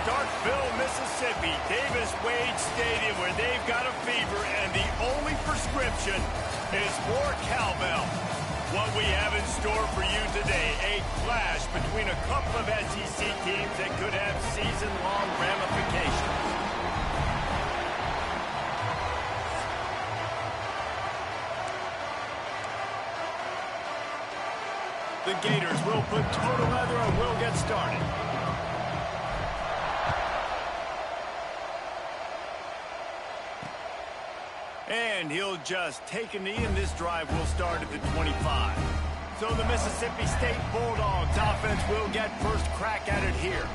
Starkville, Mississippi, Davis-Wade Stadium, where they've got a fever, and the only prescription is more cowbell. What we have in store for you today, a clash between a couple of SEC teams that could have season-long ramifications. The Gators will put total leather and will get started. And he'll just take a knee, and this drive will start at the 25. So the Mississippi State Bulldogs offense will get first crack at it here.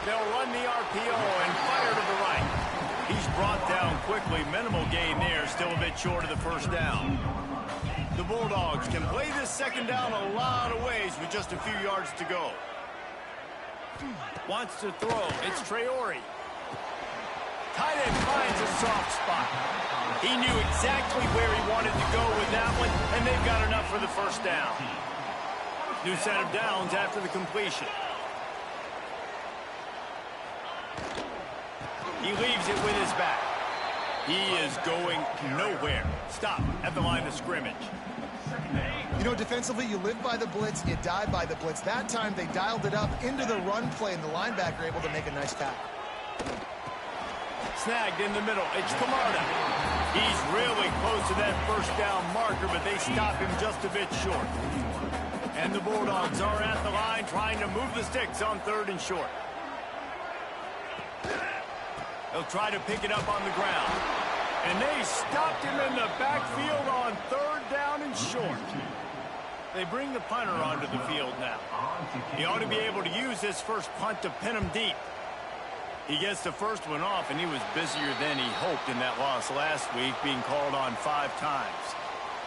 They'll run the RPO and fire to the right. He's brought down quickly. Minimal gain there. Still a bit short of the first down. The Bulldogs can play this second down a lot of ways with just a few yards to go. Wants to throw. It's Traore. Tight end finds a soft spot. He knew exactly where he wanted to go with that one, and they've got enough for the first down. New set of downs after the completion. He leaves it with his back. He is going nowhere. Stop at the line of scrimmage. You know, defensively, you live by the blitz, you die by the blitz. That time, they dialed it up into the run play, and the linebacker able to make a nice tackle. Snagged in the middle. It's Camarda. He's really close to that first down marker, but they stop him just a bit short. And the Bulldogs are at the line trying to move the sticks on 3rd and short. They'll try to pick it up on the ground. And they stopped him in the backfield on 3rd down and short. They bring the punter onto the field now. He ought to be able to use this first punt to pin him deep. He gets the first one off, and he was busier than he hoped in that loss last week, being called on 5 times.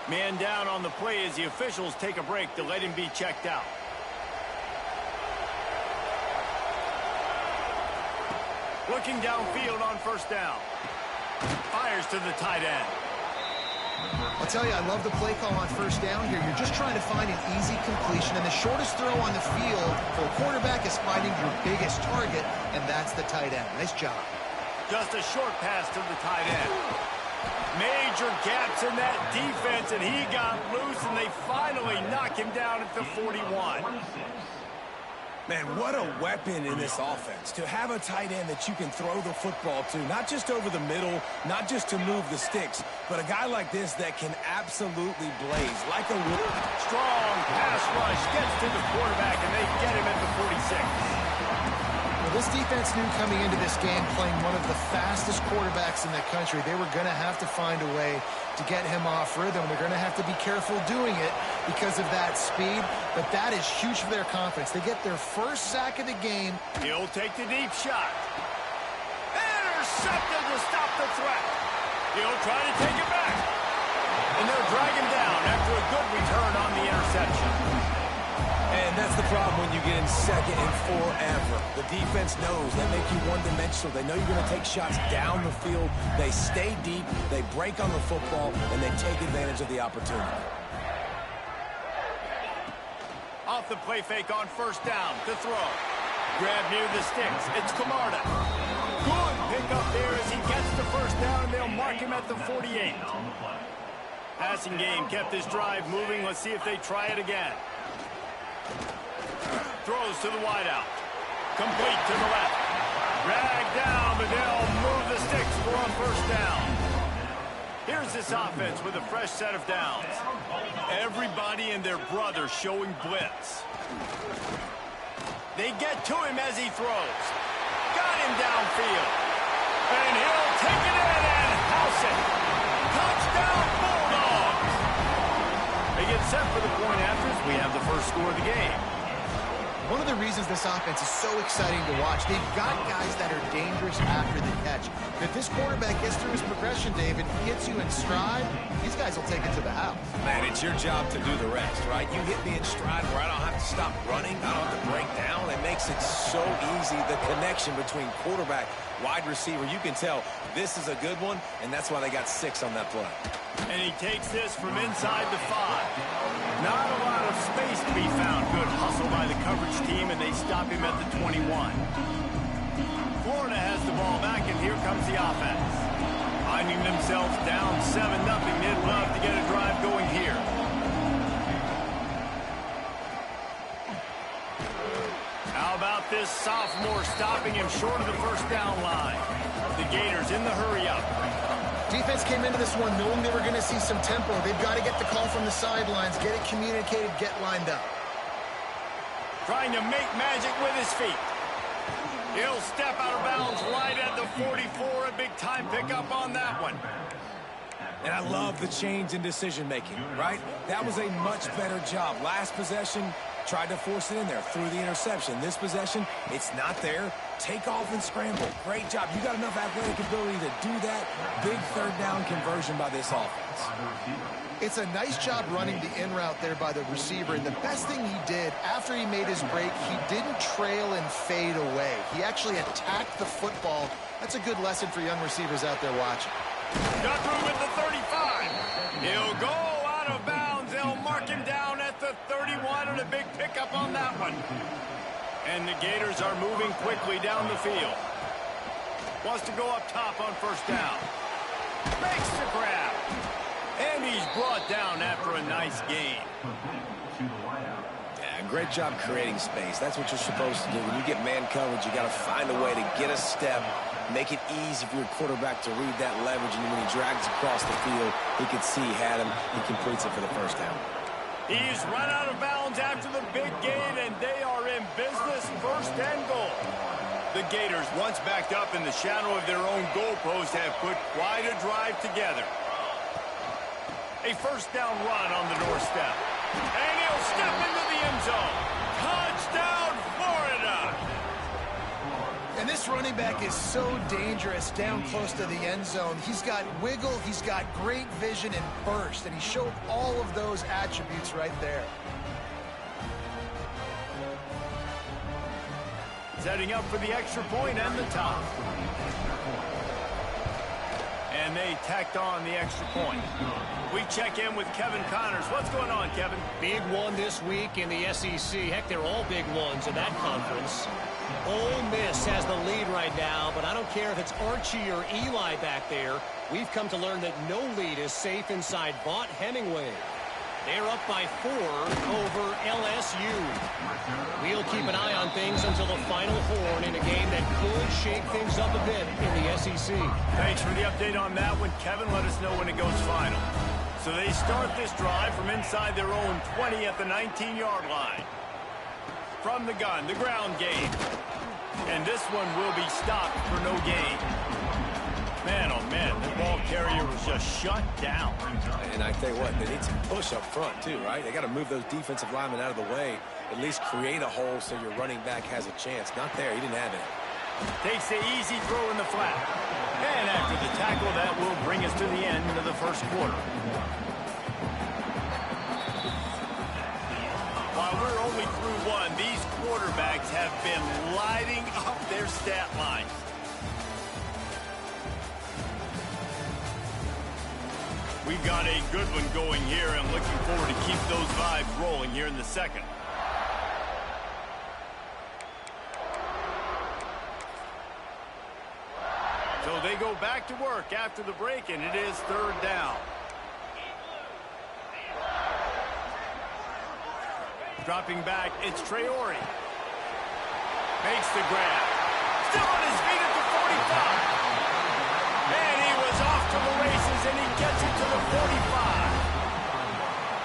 Man down on the play as the officials take a break to let him be checked out. Looking downfield on first down. Fires to the tight end. I'll tell you, I love the play call on first down here. You're just trying to find an easy completion, and the shortest throw on the field for a quarterback is finding your biggest target, and that's the tight end. Nice job. Just a short pass to the tight end. Major gaps in that defense, and he got loose, and they finally knock him down at the 41. Man, what a weapon in this offense. To have a tight end that you can throw the football to, not just over the middle, not just to move the sticks, but a guy like this that can absolutely blaze like a strong pass rush gets to the quarterback, and they get him at the 46. Well, this defense knew coming into this game, playing one of the fastest quarterbacks in the country, they were going to have to find a way to get him off rhythm. They're going to have to be careful doing it because of that speed, but that is huge for their confidence. They get their first sack of the game. He'll take the deep shot. Intercepted to stop the threat. He'll try to take it back. And they'll drag him down after a good return on the interception. And that's the problem when you get in 2nd and forever. The defense knows they make you one-dimensional. They know you're going to take shots down the field. They stay deep, they break on the football, and they take advantage of the opportunity. Off the play fake on first down to throw. Grab near the sticks. It's Camarda. Good pick up there as he gets the first down, and they'll mark him at the 48. Passing game kept this drive moving. Let's see if they try it again. Throws to the wideout. Complete to the left. Dragged down, but they'll move the sticks for a first down. Here's this offense with a fresh set of downs. Everybody and their brother showing blitz. They get to him as he throws. Got him downfield. And he'll take it in and house it. Touchdown Bulldogs. They get set for the point after as we have the first score of the game. One of the reasons this offense is so exciting to watch, they've got guys that are dangerous after the catch. If this quarterback gets through his progression, David, gets you in stride, these guys will take it to the house. Man, it's your job to do the rest, right? You hit me in stride where I don't have to stop running. I don't have to break down. It makes it so easy, the connection between quarterback, wide receiver. You can tell this is a good one, and that's why they got 6 on that play. And he takes this from inside the 5. Not a lot of space to be found. Good hustle by the coverage team, and they stop him at the 21. Florida has the ball back, and here comes the offense. Finding themselves down 7-0. They'd love to get a drive going here. How about this sophomore stopping him short of the first down line? The Gators in the hurry-up. Defense came into this one knowing they were going to see some tempo. They've got to get the call from the sidelines, get it communicated, get lined up. Trying to make magic with his feet. He'll step out of bounds right at the 44. A big-time pickup on that one. And I love the change in decision-making, right? That was a much better job. Last possession, tried to force it in there through the interception. This possession, it's not there. Take off and scramble. Great job. You got enough athletic ability to do that. Big third down conversion by this offense. It's a nice job running the in route there by the receiver. And the best thing he did after he made his break, he didn't trail and fade away. He actually attacked the football. That's a good lesson for young receivers out there watching. Got through with the 35. He'll go out of bounds. They'll mark him down at the 31, and a big pickup on that one. And the Gators are moving quickly down the field. Wants to go up top on first down. Makes the grab. And he's brought down after a nice gain. Yeah, great job creating space. That's what you're supposed to do. When you get man coverage, you got to find a way to get a step, make it easy for your quarterback to read that leverage, and when he drags across the field, he could see he had him. He completes it for the first down. He's run out of bounds after the big gain, and they are in business, first and goal. The Gators, once backed up in the shadow of their own goalpost, have put quite a drive together. A first down run on the doorstep. And he'll step into the end zone. Touchdown, Florida! And this running back is so dangerous down close to the end zone. He's got wiggle, he's got great vision and burst, and he showed all of those attributes right there. Setting up for the extra point and the top. And they tacked on the extra point. We check in with Kevin Connors. What's going on, Kevin? Big one this week in the SEC. Heck, they're all big ones in that conference. Ole Miss has the lead right now, but I don't care if it's Archie or Eli back there. We've come to learn that no lead is safe inside Vaught Hemingway. They're up by 4 over LSU. We'll keep an eye on things until the final horn in a game that could shake things up a bit in the SEC. Thanks for the update on that one, Kevin. Let us know when it goes final. So they start this drive from inside their own 20 at the 19-yard line. From the gun, the ground game. And this one will be stopped for no gain. Man, oh man, the ball carrier was just shut down. And I tell you what, they need some push up front too, right? They got to move those defensive linemen out of the way, at least create a hole so your running back has a chance. Not there, he didn't have it. Takes the easy throw in the flat. And after the tackle, that will bring us to the end of the first quarter. While we're only through one, these quarterbacks have been lighting up their stat lines. We've got a good one going here. I'm looking forward to keep those vibes rolling here in the second. So they go back to work after the break, and it is third down. Dropping back, it's Traore. Makes the grab. Still on his feet at the 45. And he was off to the races, and he gets it to the 45.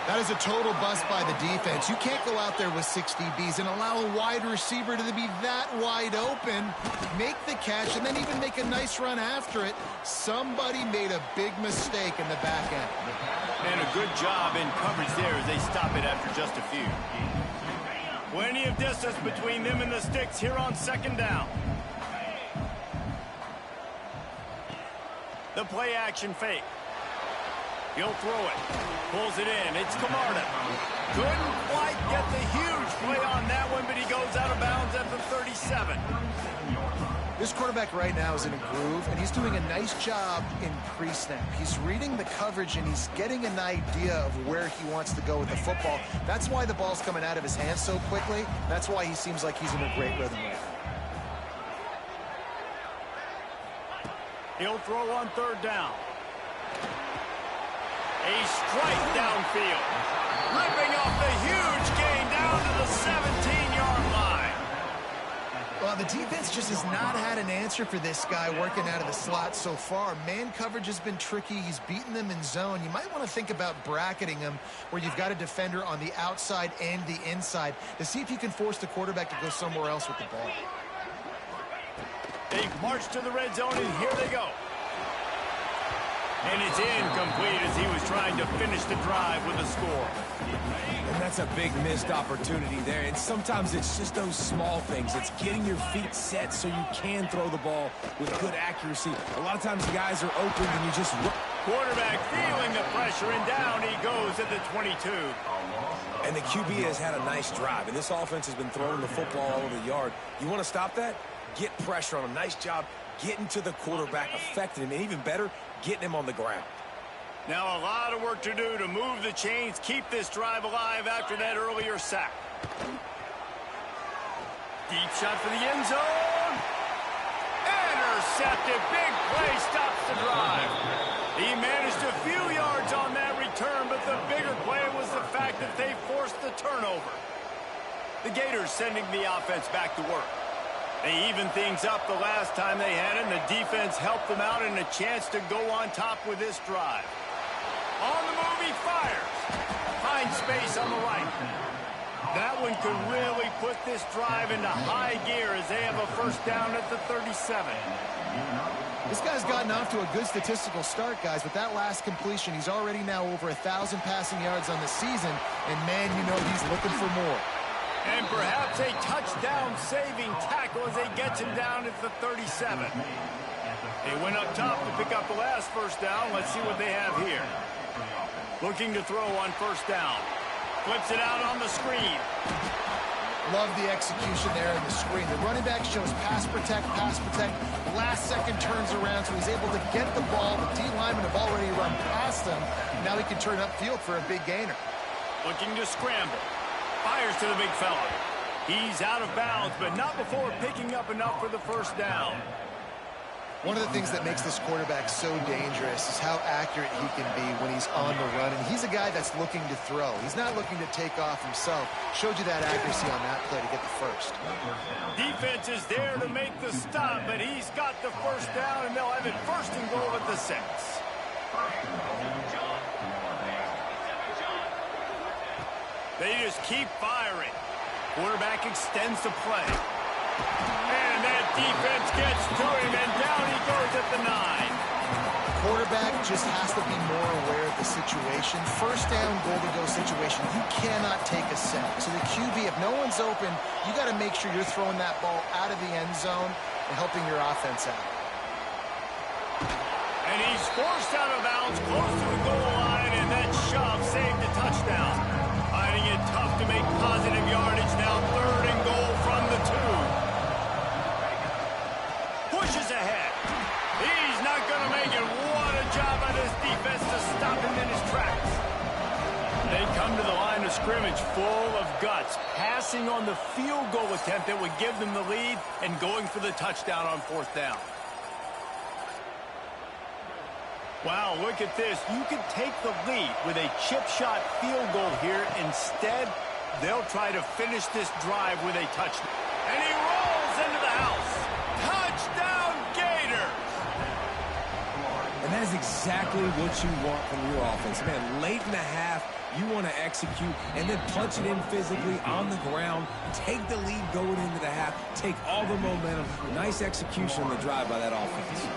That is a total bust by the defense. You can't go out there with 6 DBs and allow a wide receiver to be that wide open, make the catch, and then even make a nice run after it. Somebody made a big mistake in the back end. And a good job in coverage there as they stop it after just a few. Plenty of distance between them and the sticks here on second down. The play action fake. He'll throw it. Pulls it in. It's Camarda. Couldn't quite get the huge play on that one, but he goes out of bounds at the 37. This quarterback right now is in a groove, and he's doing a nice job in pre-snap. He's reading the coverage, and he's getting an idea of where he wants to go with the football. That's why the ball's coming out of his hands so quickly. That's why he seems like he's in a great rhythm right now. He'll throw on third down. A strike downfield. Ripping off the huge gain down to the 17-yard line. Well, the defense just has not had an answer for this guy working out of the slot so far. Man coverage has been tricky. He's beaten them in zone. You might want to think about bracketing him where you've got a defender on the outside and the inside to see if you can force the quarterback to go somewhere else with the ball. They march to the red zone, and here they go. And it's incomplete as he was trying to finish the drive with a score. And that's a big missed opportunity there. And sometimes it's just those small things. It's getting your feet set so you can throw the ball with good accuracy. A lot of times the guys are open and you just... Quarterback feeling the pressure, and down he goes at the 22. And the QB has had a nice drive, and this offense has been throwing the football all over the yard. You want to stop that? Get pressure on him. Nice job getting to the quarterback, affecting him, and even better, getting him on the ground. Now a lot of work to do to move the chains, keep this drive alive after that earlier sack. Deep shot for the end zone. Intercepted. Big play stops the drive. He managed a few yards on that return, but the bigger play was the fact that they forced the turnover. The Gators sending the offense back to work. They evened things up the last time they had it, and the defense helped them out and a chance to go on top with this drive. On the move, he fires. Finds space on the right. That one could really put this drive into high gear as they have a first down at the 37. This guy's gotten off to a good statistical start, guys. With that last completion, he's already now over 1,000 passing yards on the season, and man, you know he's looking for more. And perhaps a touchdown-saving tackle as they get him down at the 37. They went up top to pick up the last first down. Let's see what they have here. Looking to throw on first down. Flips it out on the screen. Love the execution there in the screen. The running back shows pass protect, pass protect. Last second turns around, so he's able to get the ball. The D linemen have already run past him. Now he can turn upfield for a big gainer. Looking to scramble. Fires to the big fella. He's out of bounds, but not before picking up enough for the first down. One of the things that makes this quarterback so dangerous is how accurate he can be when he's on the run. And he's a guy that's looking to throw. He's not looking to take off himself. Showed you that accuracy on that play to get the first. Defense is there to make the stop, but he's got the first down, and they'll have it first and goal at the 6. They just keep firing. Quarterback extends the play. And that defense gets to him, and down he goes at the 9. The quarterback just has to be more aware of the situation. First down, goal-to-go situation. You cannot take a sack. So the QB, if no one's open, you got to make sure you're throwing that ball out of the end zone and helping your offense out. And he's forced out of bounds close to the goal line, and that shove saved a touchdown. Finding it tough to make positive yardage now. 3rd and goal from the 2. Pushes ahead. He's not going to make it. What a job by this defense to stop him in his tracks. They come to the line of scrimmage full of guts, passing on the field goal attempt that would give them the lead and going for the touchdown on 4th down. Wow, look at this. You could take the lead with a chip shot field goal here. Instead, they'll try to finish this drive with a touchdown. And he rolls into the house. Touchdown, Gators! And that is exactly what you want from your offense. Man, late in the half, you want to execute and then punch it in physically on the ground. Take the lead going into the half. Take all the momentum. Nice execution on the drive by that offense.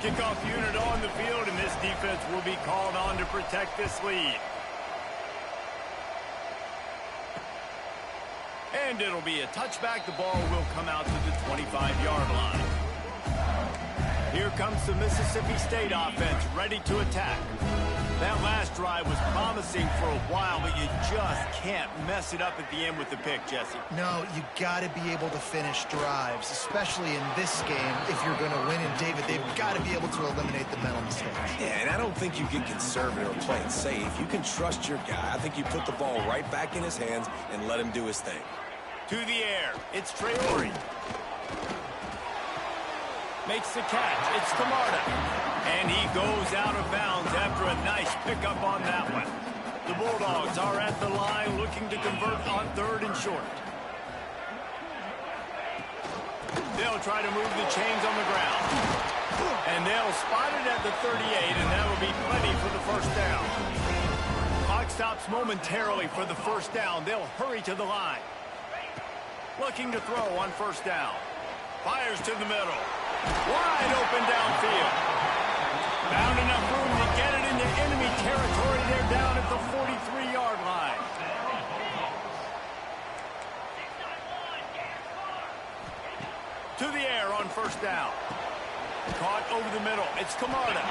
Kickoff unit on the field, and this defense will be called on to protect this lead. And it'll be a touchback. The ball will come out to the 25-yard line. Here comes the Mississippi State offense, ready to attack. That last drive was promising for a while, but you just can't mess it up at the end with the pick, Jesse. No, you got to be able to finish drives, especially in this game if you're going to win. And, David, they've got to be able to eliminate the mental mistakes. Yeah, and I don't think you get conservative or play it safe. You can trust your guy. I think you put the ball right back in his hands and let him do his thing. To the air, it's Traore. Makes the catch. It's Camarda. And he goes out of bounds after a nice pickup on that one. The Bulldogs are at the line looking to convert on 3rd and short. They'll try to move the chains on the ground. And they'll spot it at the 38, and that'll be plenty for the first down. Clock stops momentarily for the first down. They'll hurry to the line. Looking to throw on 1st down. Fires to the middle. Wide open downfield. Found enough room to get it into enemy territory. They're down at the 43-yard line. To the air on 1st down. Caught over the middle. It's Camarda.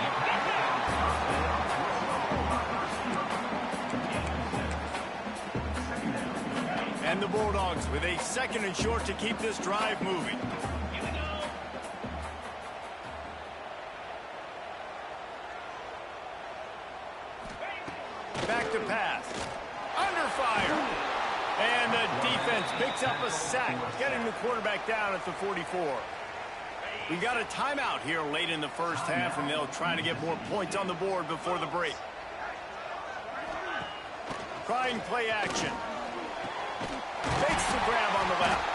And the Bulldogs with a 2nd and short to keep this drive moving. Back to pass. Under fire. And the defense picks up a sack, getting the quarterback down at the 44. We got a timeout here late in the first half, and they'll try to get more points on the board before the break. Trying play action. Makes the grab on the left.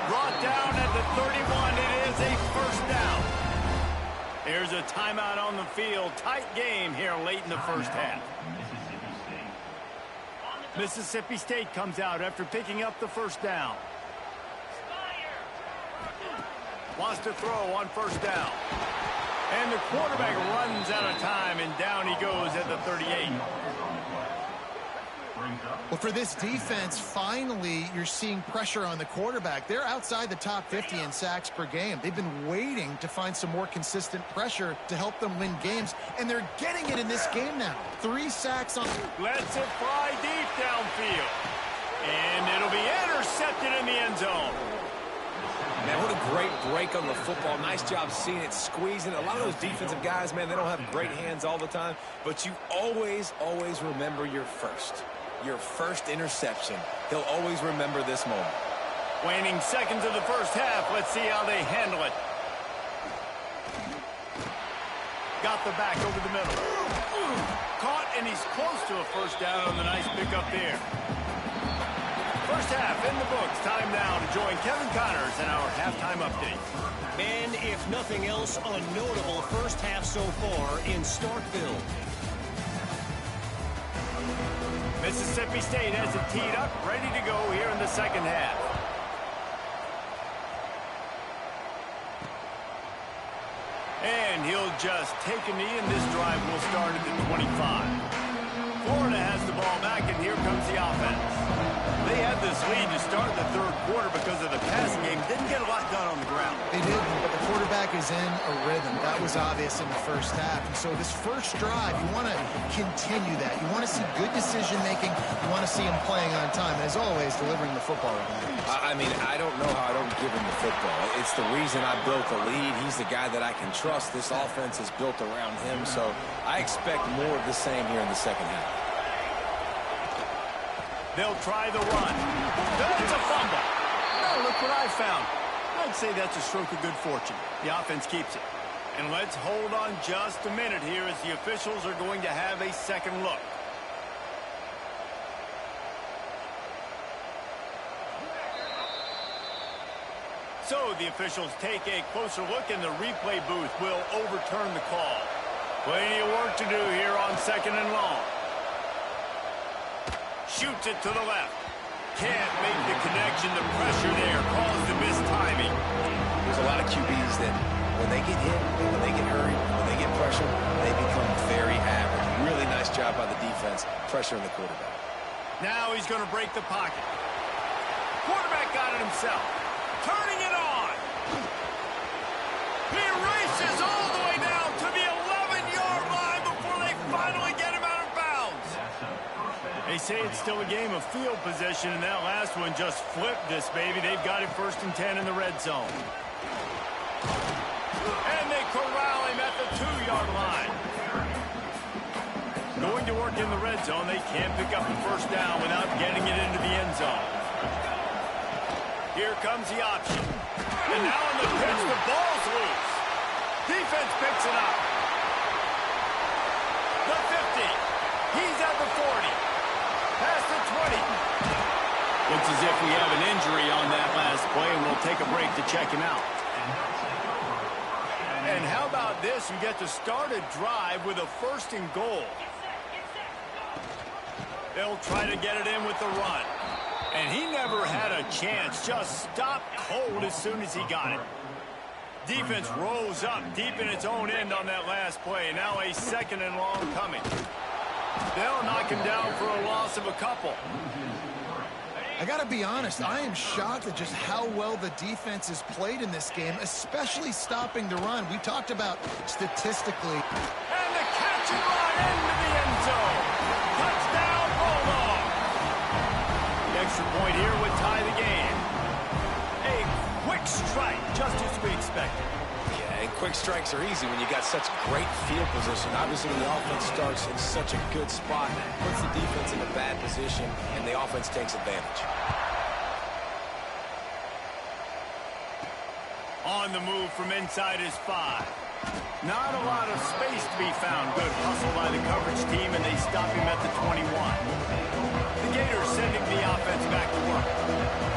Brought down at the 31. It is a 1st down. There's a timeout on the field. Tight game here late in the first half. Mississippi State comes out after picking up the 1st down. Wants to throw on 1st down. And the quarterback runs out of time, and down he goes at the 38. Well, for this defense, finally, you're seeing pressure on the quarterback. They're outside the top 50 in sacks per game. They've been waiting to find some more consistent pressure to help them win games, and they're getting it in this game now. 3 sacks on... Lets it fly deep downfield. And it'll be intercepted in the end zone. Man, what a great break on the football. Nice job seeing it, squeezing. A lot of those defensive guys, man, they don't have great hands all the time, but you always remember your first interception. He'll always remember this moment. Waning seconds of the first half. Let's see how they handle it. Got the back over the middle. Caught, and he's close to a 1st down on the nice pickup there. First half in the books. Time now to join Kevin Connors in our halftime update. And if nothing else, a notable first half so far in Starkville. Mississippi State has it teed up, ready to go here in the second half. And he'll just take a knee, and this drive will start at the 25. Florida has the ball back, and here comes the offense. They had this lead to start the 3rd quarter because of the passing game. Didn't get a lot done on the ground. They didn't, but the quarterback is in a rhythm. That was obvious in the first half. And so this first drive, you want to continue that. You want to see good decision-making. You want to see him playing on time. And as always, delivering the football. I mean, I don't know how I don't give him the football. It's the reason I built the lead. He's the guy that I can trust. This offense is built around him. So I expect more of the same here in the second half. They'll try the run. That's a fumble. Oh, look what I found. I'd say that's a stroke of good fortune. The offense keeps it. And let's hold on just a minute here as the officials are going to have a second look. So the officials take a closer look, and the replay booth will overturn the call. Plenty of work to do here on 2nd and long. Shoots it to the left. Can't make the connection. The pressure there caused the missed timing. There's a lot of QBs that when they get hit, when they get hurried, when they get pressure, they become very average. Really nice job by the defense, pressuring the quarterback. Now he's going to break the pocket. Quarterback got it himself. Turning it on. He races all the way down to the 11-yard line before they finally get him out of bounds. They say it's still a game of field position, and that last one just flipped this baby. They've got it 1st and 10 in the red zone. And they corral him at the 2-yard line. Going to work in the red zone. They can't pick up the 1st down without getting it into the end zone. Here comes the option. And now on the pitch, the ball's loose. Defense picks it up. The 50. He's at the 40. Past the 20. Looks as if we have an injury on that last play, and we'll take a break to check him out. And how about this? You get to start a drive with a 1st and goal. They'll try to get it in with the run. And he never had a chance. Just stopped cold as soon as he got it. Defense rose up deep in its own end on that last play. Now a 2nd and long coming. They'll knock him down for a loss of a couple. I got to be honest, I am shocked at just how well the defense has played in this game, especially stopping the run. We talked about statistically. And the catch and run into the end zone. Touchdown, Bulldog. The extra point here would tie the game. A quick strike, just as we expected. Yeah, and quick strikes are easy when you got such great field position. Obviously, when the offense starts in such a good spot, puts the defense in a bad position, and the offense takes advantage. On the move from inside his 5. Not a lot of space to be found. Good hustle by the coverage team, and they stop him at the 21. The Gators sending the offense back to work.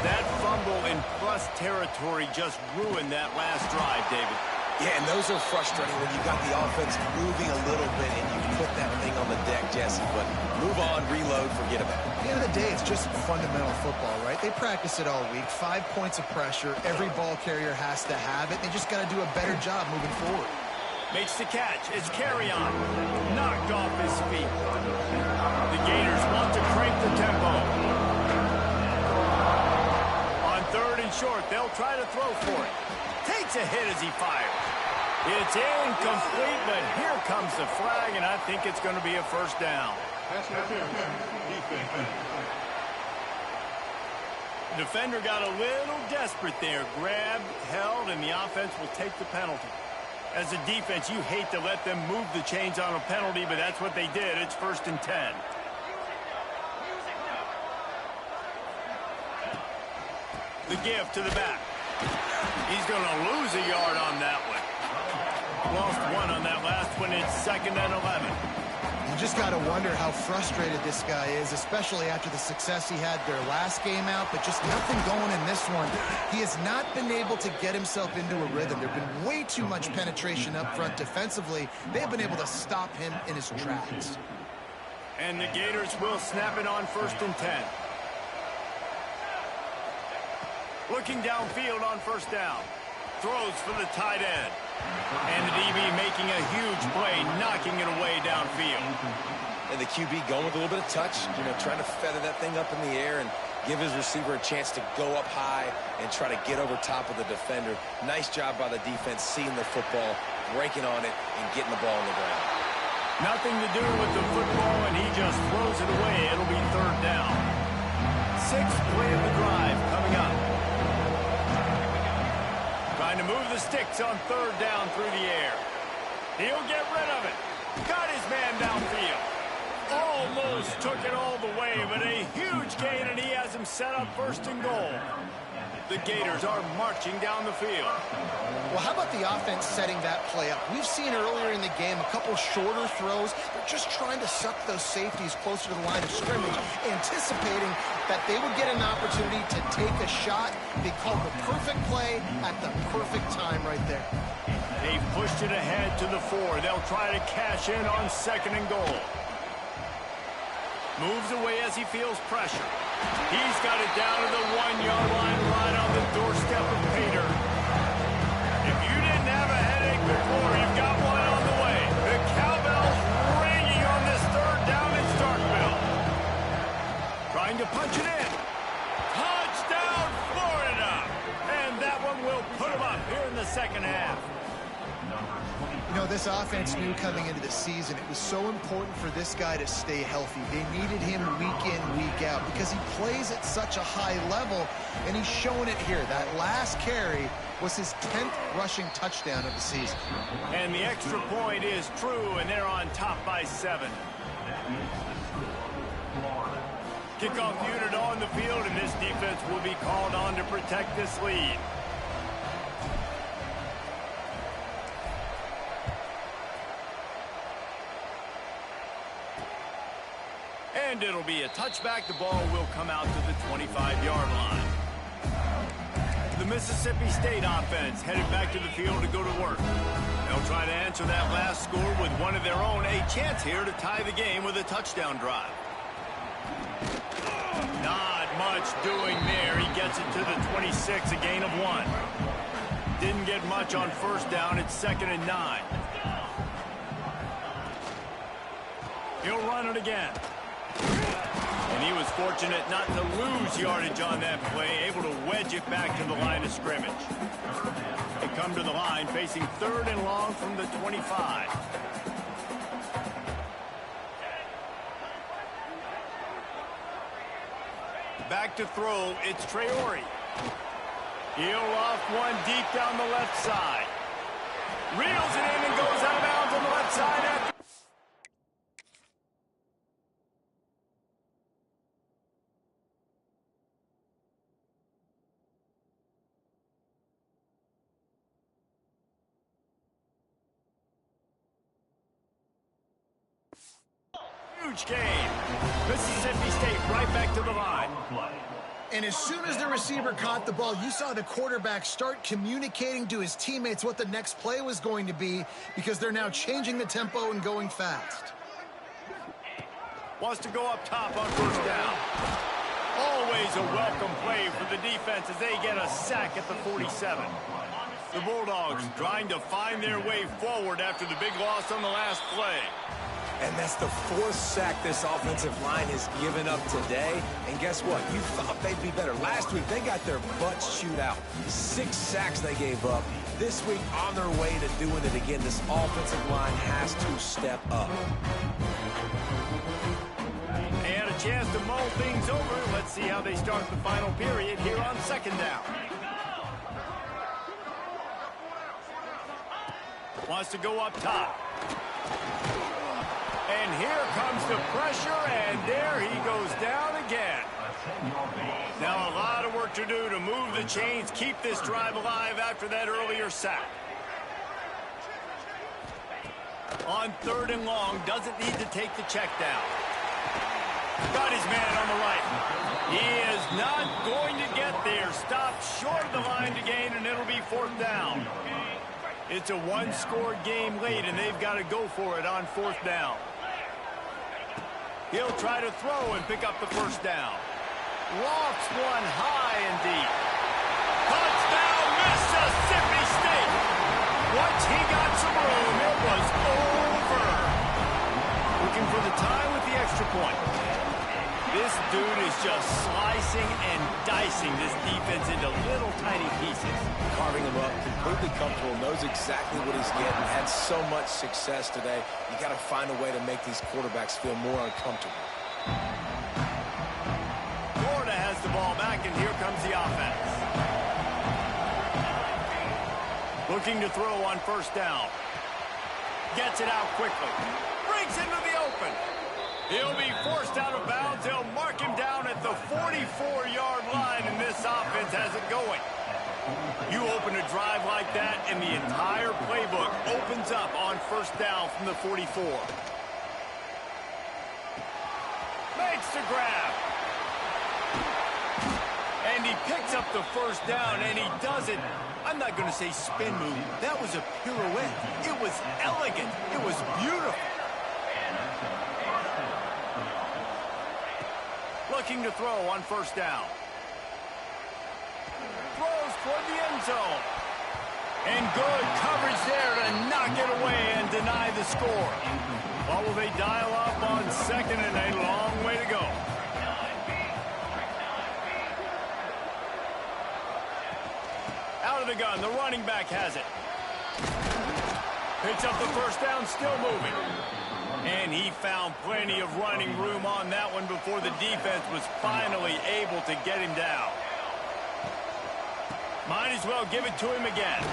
That fumble in plus territory just ruined that last drive, David. Yeah, and those are frustrating when you got the offense moving a little bit and you put that thing on the deck, Jesse. But move on, reload, forget about it. At the end of the day, it's just fundamental football, right? They practice it all week. 5 points of pressure. Every ball carrier has to have it. They just got to do a better job moving forward. Makes the catch. It's carry on. Knocked off his feet. The Gators want to crank the tempo. On 3rd and short, they'll try to throw for it. Takes a hit as he fires. It's incomplete, but here comes the flag, and I think it's going to be a 1st down. The defender got a little desperate there. Grabbed, held, and the offense will take the penalty. As a defense, you hate to let them move the chains on a penalty, but that's what they did. It's 1st and 10. The give to the back. He's going to lose a yard on that one. Lost 1 on that last one. It's 2nd and 11. You just got to wonder how frustrated this guy is, especially after the success he had their last game out, but just nothing going in this one. He has not been able to get himself into a rhythm. There's been way too much penetration up front defensively. They've been able to stop him in his tracks. And the Gators will snap it on 1st and 10. Looking downfield on 1st down. Throws for the tight end. And the DB making a huge play, knocking it away downfield. And the QB going with a little bit of touch, trying to feather that thing up in the air and give his receiver a chance to go up high and try to get over top of the defender. Nice job by the defense seeing the football, breaking on it, and getting the ball on the ground. Nothing to do with the football, and he just throws it away. It'll be 3rd down. 6th play of the drive coming up. Trying to move the sticks on 3rd down through the air. He'll get rid of it. Got his man downfield. Almost took it all the way, but a huge gain, and he has him set up 1st and goal. The Gators are marching down the field. Well, how about the offense setting that play up? We've seen earlier in the game a couple shorter throws. They're just trying to suck those safeties closer to the line of scrimmage, anticipating that they would get an opportunity to take a shot. They called the perfect play at the perfect time right there. They've pushed it ahead to the 4. They'll try to cash in on 2nd and goal. Moves away as he feels pressure. He's got it down to the 1-yard line, right on the doorstep of Peter. If you didn't have a headache before, you've got one on the way. The cowbell's ringing on this 3rd down in Starkville. Trying to punch it in. Touchdown, Florida! And that one will put them up here in the second half. You know, this offense knew coming into the season it was so important for this guy to stay healthy. They needed him week in, week out because he plays at such a high level, and he's showing it here. That last carry was his 10th rushing touchdown of the season. And the extra point is true, and they're on top by 7. Kickoff unit on the field, and this defense will be called on to protect this lead. And it'll be a touchback. The ball will come out to the 25-yard line. The Mississippi State offense headed back to the field to go to work. They'll try to answer that last score with one of their own. A chance here to tie the game with a touchdown drive. Not much doing there. He gets it to the 26, a gain of 1. Didn't get much on first down. It's 2nd and 9. He'll run it again. And he was fortunate not to lose yardage on that play, able to wedge it back to the line of scrimmage. They come to the line facing 3rd and long from the 25. Back to throw, it's Traore. He'll off one deep down the left side. Reels it in and goes out of bounds on the left side after. Huge game. Mississippi State right back to the line. And as soon as the receiver caught the ball, you saw the quarterback start communicating to his teammates what the next play was going to be because they're now changing the tempo and going fast. Wants to go up top on first down. Always a welcome play for the defense as they get a sack at the 47. The Bulldogs trying to find their way forward after the big loss on the last play. And that's the 4th sack this offensive line has given up today. And guess what? You thought they'd be better. Last week, they got their butts chewed out. 6 sacks they gave up. This week, on their way to doing it again, this offensive line has to step up. They had a chance to mull things over. Let's see how they start the final period here on 2nd down. Wants to go up top. And here comes the pressure, and there he goes down again. Now a lot of work to do to move the chains, keep this drive alive after that earlier sack. On 3rd and long, doesn't need to take the check down. Got his man on the right. He is not going to get there. Stopped short of the line to gain, and it'll be 4th down. It's a one-score game late, and they've got to go for it on 4th down. He'll try to throw and pick up the first down. Lofts one high and deep. Touchdown, Mississippi State. Once he got some room, it was over. Looking for the tie with the extra point. This dude is just slicing and dicing this defense into little tiny pieces. Carving him up, completely comfortable, knows exactly what he's getting, had so much success today. You got to find a way to make these quarterbacks feel more uncomfortable. Florida has the ball back, and here comes the offense. Looking to throw on first down. Gets it out quickly. Breaks into the open. He'll be forced out of bounds. They'll mark him down at the 44-yard line, and this offense has it going. You open a drive like that, and the entire playbook opens up on first down from the 44. Makes the grab. And he picks up the first down, and he does it. I'm not going to say spin move. That was a pirouette. It was elegant. It was beautiful. Looking to throw on first down. Throws toward the end zone. And good coverage there to knock it away and deny the score. What will they dial up on 2nd and a long way to go? front of the gun. The running back has it. Picks up the first down, still moving. And he found plenty of running room on that one before the defense was finally able to get him down. Might as well give it to him again.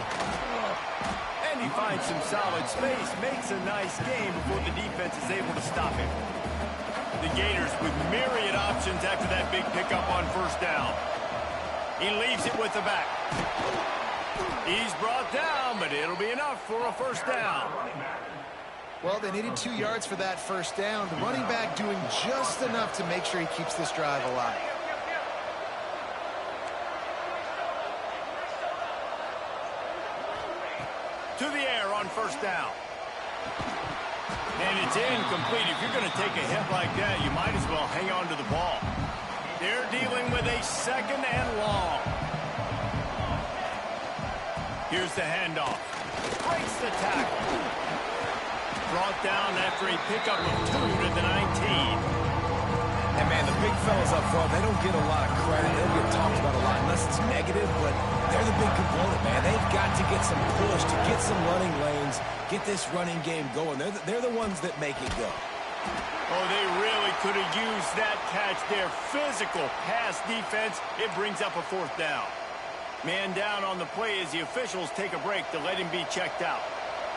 And he finds some solid space, makes a nice game before the defense is able to stop him. The Gators with myriad options after that big pickup on first down. He leaves it with the back. He's brought down, but it'll be enough for a first down. Well, they needed 2 yards for that first down. The running back doing just enough to make sure he keeps this drive alive. To the air on first down. And it's incomplete. If you're going to take a hit like that, you might as well hang on to the ball. They're dealing with a second and long. Here's the handoff. Breaks the tackle. Brought down after a pickup of 2 to the 19. And, man, the big fellas up front, they don't get a lot of credit. They don't get talked about a lot unless it's negative, but they're the big component, man. They've got to get some push, to get some running lanes, get this running game going. They're the ones that make it go. Oh, they really could have used that catch there. Physical pass defense. It brings up a fourth down. Man down on the play as the officials take a break to let him be checked out.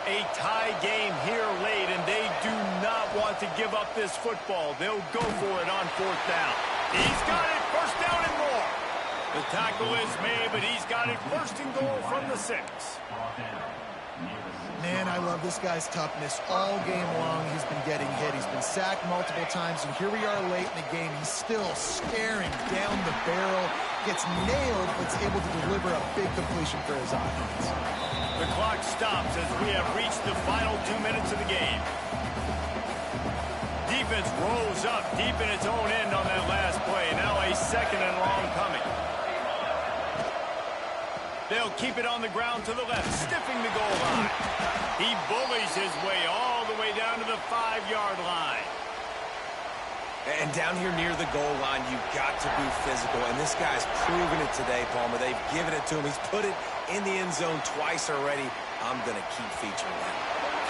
A tie game here late, and they do not want to give up this football. They'll go for it on fourth down. He's got it, first down and more. The tackle is made, but he's got it first and goal from the 6. Man, I love this guy's toughness. All game long, he's been getting hit. He's been sacked multiple times, and here we are late in the game. He's still staring down the barrel, gets nailed, but is able to deliver a big completion for his offense. The clock stops as we have reached the final 2 minutes of the game. Defense rolls up deep in its own end on that last play. Now a second and long coming. They'll keep it on the ground to the left, stiffing the goal line. He bullies his way all the way down to the 5-yard line. And down here near the goal line, you've got to be physical. And this guy's proven it today, Palmer. They've given it to him. He's put it in the end zone twice already. I'm going to keep featuring that.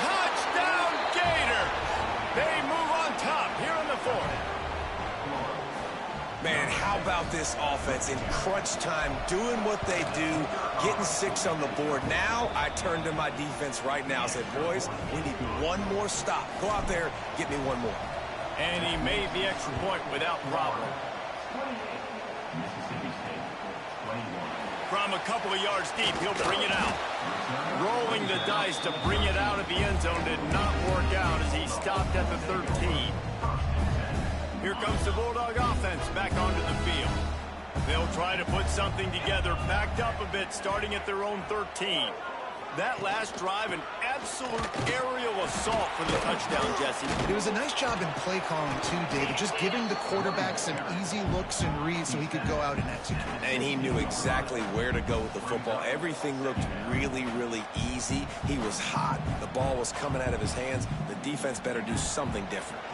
Touchdown, Gator! They move on top here in the 4th. Man, how about this offense in crunch time, doing what they do, getting 6 on the board. Now I turn to my defense right now and said, boys, we need one more stop. Go out there, get me one more. And he made the extra point without problem. From a couple of yards deep, he'll bring it out. Rolling the dice to bring it out of the end zone did not work out as he stopped at the 13. Here comes the Bulldog offense back onto the field. They'll try to put something together, backed up a bit, starting at their own 13. That last drive, an absolute aerial assault for the touchdown, Jesse. It was a nice job in play calling, too, David, just giving the quarterback some easy looks and reads so he could go out and execute. And he knew exactly where to go with the football. Everything looked really, really easy. He was hot. The ball was coming out of his hands. The defense better do something different.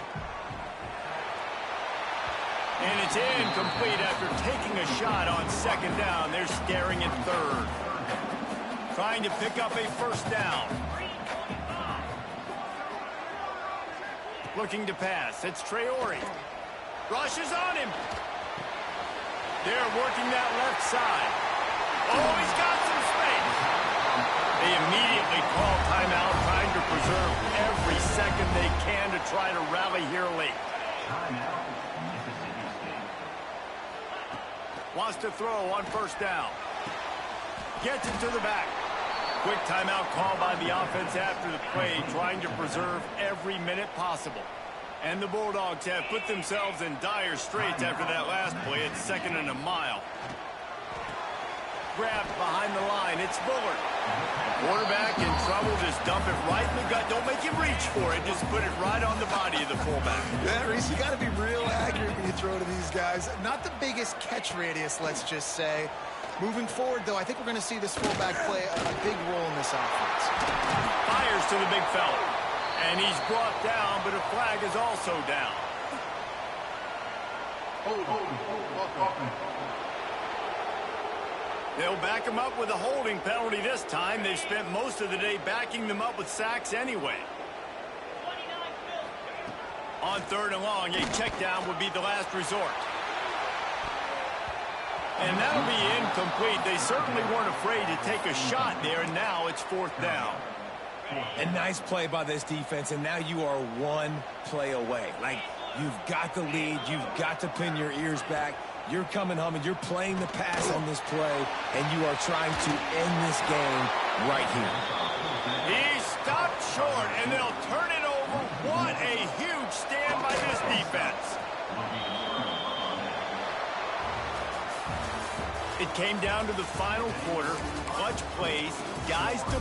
And it's incomplete after taking a shot on second down. They're staring at third. Trying to pick up a first down. Looking to pass. It's Traore. Rushes on him. They're working that left side. Oh, he's got some space. They immediately call timeout, trying to preserve every second they can to try to rally here late. Wants to throw on first down. Gets it to the back. Quick timeout call by the offense after the play, trying to preserve every minute possible. And the Bulldogs have put themselves in dire straits after that last play. It's second and a mile. Grabbed behind the line. It's Bullard. Quarterback in trouble. Just dump it right in the gut. Don't make him reach for it. Just put it right on the body of the fullback. Yeah, Reese, you got to be real accurate when you throw to these guys. Not the biggest catch radius, let's just say. Moving forward, though, I think we're going to see this fullback play a big role in this offense. Fires to the big fella. And he's brought down, but a flag is also down. They'll back him up with a holding penalty this time. They've spent most of the day backing them up with sacks anyway. On 3rd and long, a check down would be the last resort. And that'll be incomplete. They certainly weren't afraid to take a shot there, and now it's 4th down. A nice play by this defense, and now you are one play away. Like, you've got the lead. You've got to pin your ears back. You're coming home, and you're playing the pass on this play, and you are trying to end this game right here. He stopped short, and they'll turn it over. What a huge stand by this defense. It came down to the final quarter. Clutch plays, guys to